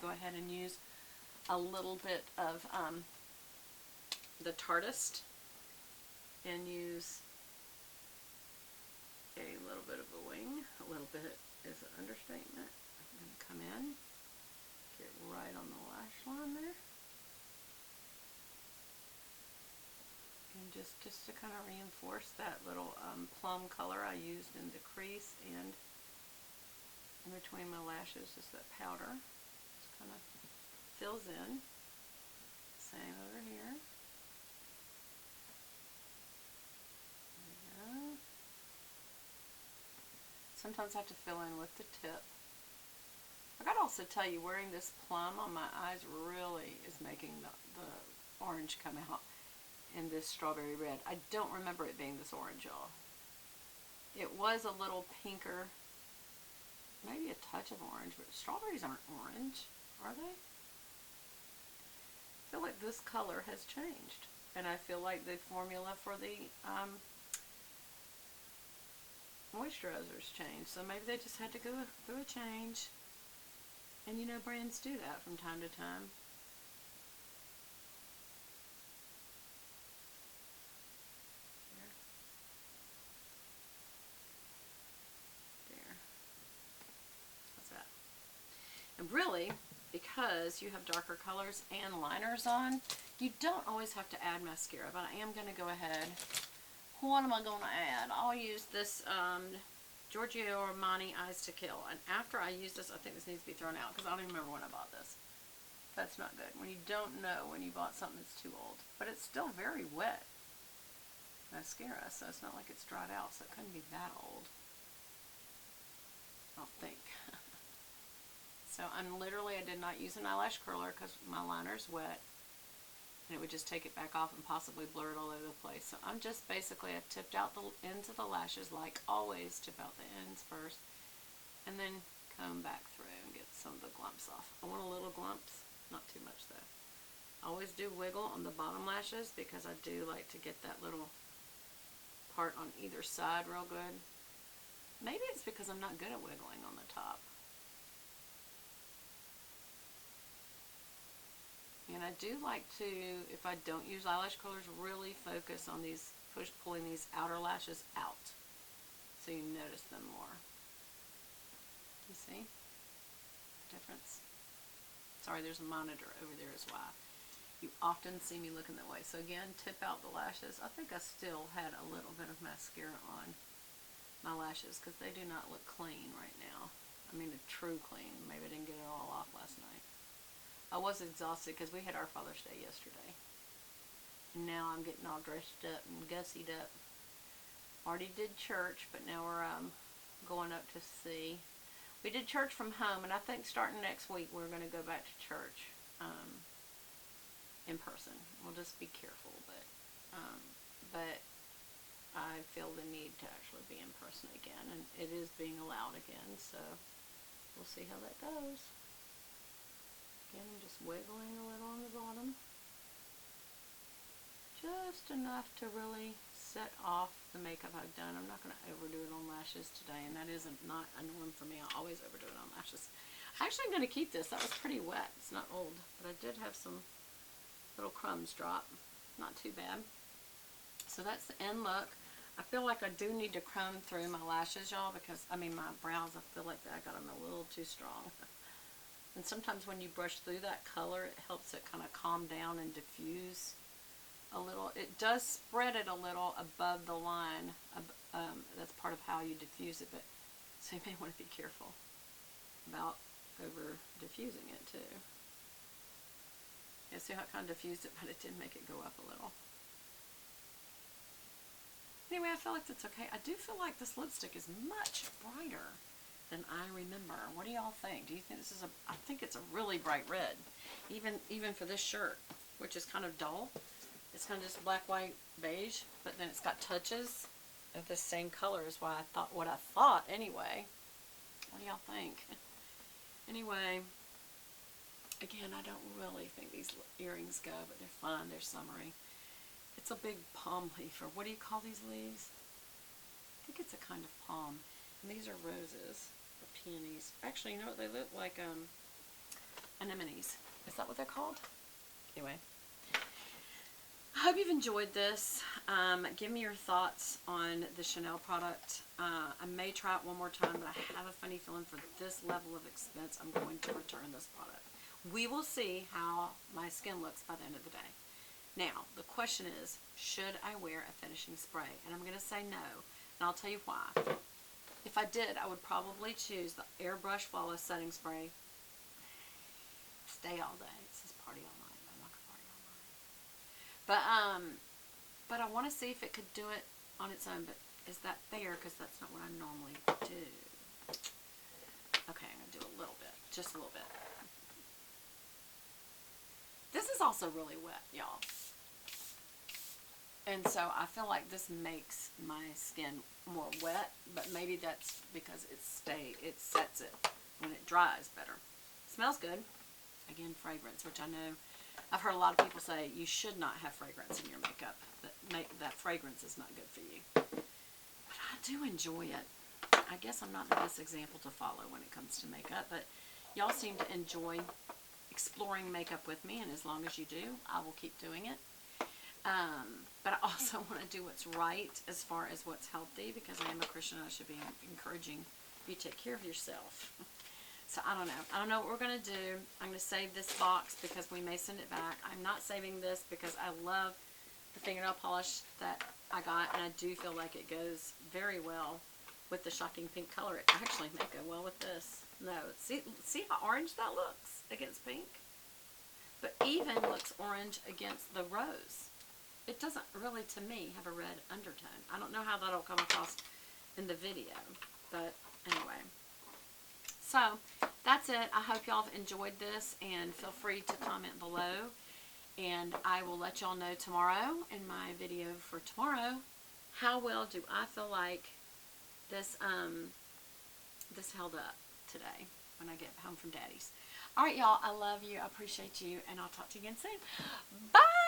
go ahead and use a little bit of the Tartist and use a little bit of a wing. A little bit is an understatement. I'm going to come in, get right on the lash line there. And just to kind of reinforce that little plum color I used in the crease and in between my lashes, just that powder. Just kind of fills in. Same over here. There we go. Sometimes I have to fill in with the tip. I gotta also tell you, wearing this plum on my eyes really is making the orange come out in this strawberry red. I don't remember it being this orange, y'all. It was a little pinker, maybe a touch of orange, but strawberries aren't orange, are they? I feel like this color has changed, and I feel like the formula for the moisturizers changed, so maybe they just had to go through a change. And you know, brands do that from time to time. There. What's that? And really, because you have darker colors and liners on, you don't always have to add mascara, but I am going to go ahead. What am I going to add? I'll use this Giorgio Armani Eyes to Kill. And after I use this, I think this needs to be thrown out because I don't even remember when I bought this. That's not good. When you don't know when you bought something that's too old. But it's still very wet mascara, so it's not like it's dried out, so it couldn't be that old. I don't think. So I did not use an eyelash curler because my liner's wet. And it would just take it back off and possibly blur it all over the place. So I'm just basically, I've tipped out the ends of the lashes, like always, tip out the ends first, and then comb back through and get some of the glumps off. I want a little glumps, not too much though. I always do wiggle on the bottom lashes because I do like to get that little part on either side real good. Maybe it's because I'm not good at wiggling on the top. And I do like to, if I don't use eyelash curlers, really focus on these, pulling these outer lashes out so you notice them more. You see the difference? Sorry, there's a monitor over there is why. You often see me looking that way. So again, tip out the lashes. I think I still had a little bit of mascara on my lashes because they do not look clean right now. I mean, a true clean. Maybe I didn't get it all off last night. I was exhausted because we had our Father's Day yesterday. And now I'm getting all dressed up and gussied up. Already did church, but now we're going up to see. We did church from home, and I think starting next week we're going to go back to church in person. We'll just be careful, but I feel the need to actually be in person again, and it is being allowed again, so we'll see how that goes. Again, I'm just wiggling a little on the bottom. Just enough to really set off the makeup I've done. I'm not going to overdo it on lashes today, and that isn't not a norm for me. I always overdo it on lashes. Actually, I'm going to keep this. That was pretty wet. It's not old, but I did have some little crumbs drop. Not too bad. So that's the end look. I feel like I do need to comb through my lashes, y'all, because, I mean, my brows, I feel like I got them a little too strong. And sometimes when you brush through that color, it helps it kind of calm down and diffuse a little. It does spread it a little above the line. That's part of how you diffuse it, but so you may want to be careful about over diffusing it too. Yeah, see how it kind of diffused it, but it did make it go up a little. Anyway, I feel like that's okay. I do feel like this lipstick is much brighter than I remember. What do y'all think? Do you think this is I think it's a really bright red. Even for this shirt, which is kind of dull. It's kind of just black, white, beige, but then it's got touches of the same color as what I thought anyway. What do y'all think? Anyway, again, I don't really think these earrings go, but they're fun. They're summery. It's a big palm leaf, or what do you call these leaves? I think it's a kind of palm. And these are roses, or peonies. Actually, you know what? They look like a anemones. Is that what they're called? Anyway. I hope you've enjoyed this. Give me your thoughts on the Chanel product. I may try it one more time, but I have a funny feeling for this level of expense, I'm going to return this product. We will see how my skin looks by the end of the day. Now, the question is, should I wear a finishing spray? And I'm going to say no, and I'll tell you why. If I did, I would probably choose the Airbrush Flawless Setting Spray. Stay all day. It says party all night. I'm not going to party all night. But I want to see if it could do it on its own. But is that fair? Because that's not what I normally do. Okay, I'm going to do a little bit. Just a little bit. This is also really wet, y'all. And so I feel like this makes my skin more wet, but maybe that's because it sets it when it dries better. Smells good. Again, fragrance, which I know I've heard a lot of people say you should not have fragrance in your makeup. That fragrance is not good for you. But I do enjoy it. I guess I'm not the best example to follow when it comes to makeup, but y'all seem to enjoy exploring makeup with me, and as long as you do, I will keep doing it. But I also want to do what's right as far as what's healthy, because I am a Christian. I should be encouraging you to take care of yourself. So I don't know. I don't know what we're going to do. I'm going to save this box because we may send it back. I'm not saving this because I love the fingernail polish that I got, and I do feel like it goes very well with the shocking pink color. It actually may go well with this. No, see how orange that looks against pink? But even looks orange against the rose. It doesn't really, to me, have a red undertone. I don't know how that'll come across in the video, but anyway. So, that's it. I hope y'all have enjoyed this, and feel free to comment below. And I will let y'all know tomorrow in my video for tomorrow, how well do I feel like this this held up today when I get home from Daddy's. All right, y'all. I love you. I appreciate you, and I'll talk to you again soon. Bye!